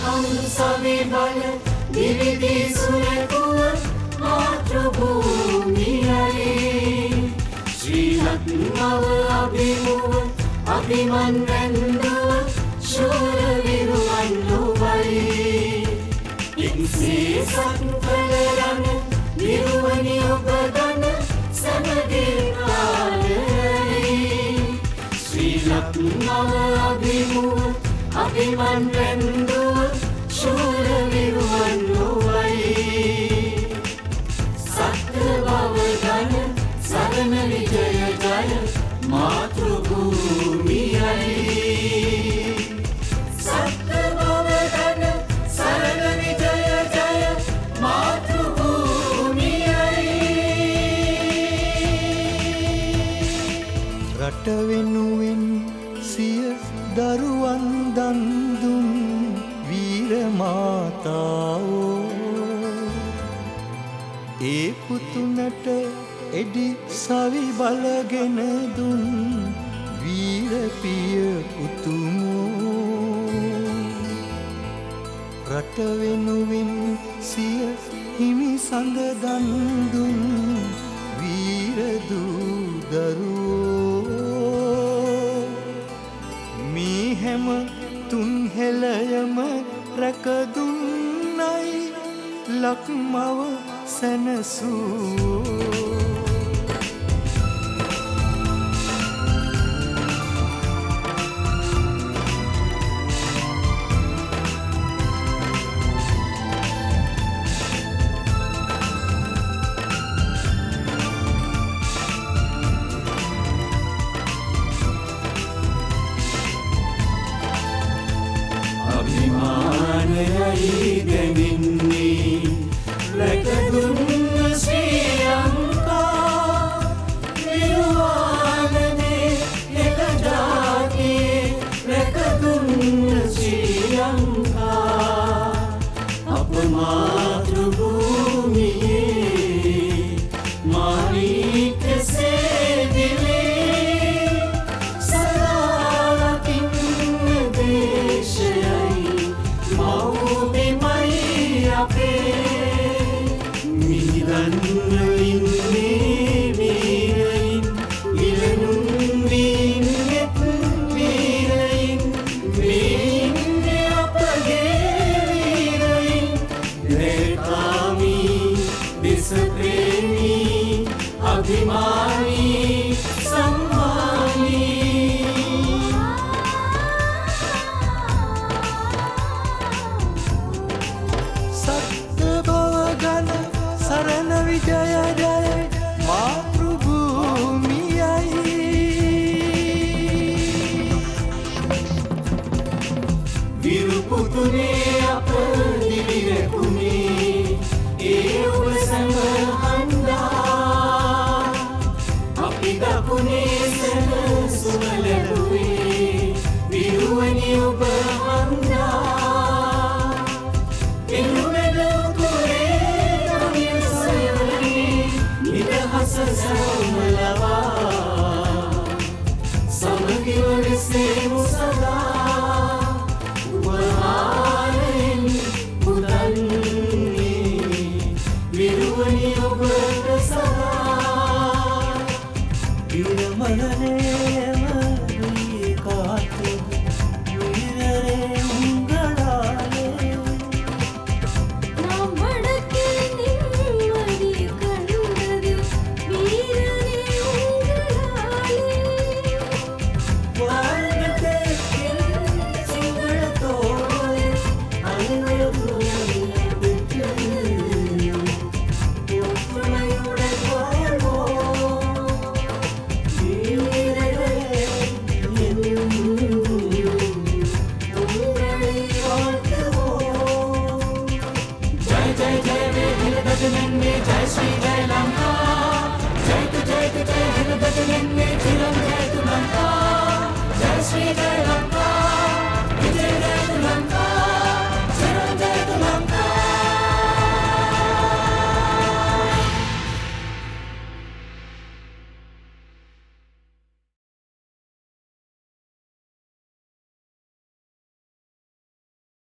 හංසවි බල දිවිදි සුරකුව මාතෘභූමියයි ශ්‍රී රත්නව අභිමුව අභිමන් වැන්දුව ශූර විරුවන් ලොවයි ඉක්සේ සත්කල රණ විරුවනි ඔබ ගන සමගින් කාලයි ශ්‍රී රත්නව අභිමුව අභිමන් වැන්දුව ශූර විරුවන් ලොවයි සත්‍ය බව ගන සරණ විජය ජය මාතෘභූමියයි සත්‍ය බව ගන සරණ විජය ජය මාතෘභූමියයි රට වෙනුවෙන් සිය දරුවන් දන් දුන් වීර මාතාවෝ ඒ පුතුනට එඩි සවි බලගෙන දුන් වීර පිය පුතුමෝ රට වෙනුවෙන් සිය හිමි සඳ දන් දුන් වීර දූ දරුවෝ මේ හැම තුන් හෙළයම රැකදුන්නයි ලක්මව සැනසූ අභිමානයයි දැනෙන්නේ රැකදුන්න ශ්‍රී ලංකා විරුවානනේ හෙළ ජාතියේ රැකදුන්න ශ්‍රී ලංකා අප මාතෘභූමියේ මාණික සේදිලේ සදාකින් දේශයයි මව්බිමයි අපේ මිහිදන් වලින් මේ වීරයින් ඉලනුම් වීන් එත් වීරයින් මේ අපගේ වීරයින් රේකාමී දෙසප්‍රේමී අභිමානී සම්මානී සත්‍ය බව ගන සරණ විජය ජය මාතෘභූමියයි විරුපුතුනේ අප දිවිරකුනේ ඒ ඔබ සැම හන්දා අපි දකුණේ සැනසුම ලැබුවේ විරුවනි ඔබ හන්දා එනුමෙද උතුරේ නමින් සයවරේ නිදහස සැවම ලබා සමගිව වෙසෙමු සදා උපහාරයෙන් පුදන්නේ විරුවනි ඔබට සදා විරමණනේම දුයි කාත විරරේ උංගඩාලේ நம்மடக்கே நிம்மதி கண்டது வீரனே உங்களாலே வானத்தே சிங்களத்தோடு அனைவரும் பெற்று ஒற்றுமையுடன் வாழ்வோம் வீரர்களே என்னும் உங்களை வாழ்த்துவோம் जय जय जय वे हिल गजनन में जय श्री जय लंका जय जय जय हिल गजनन में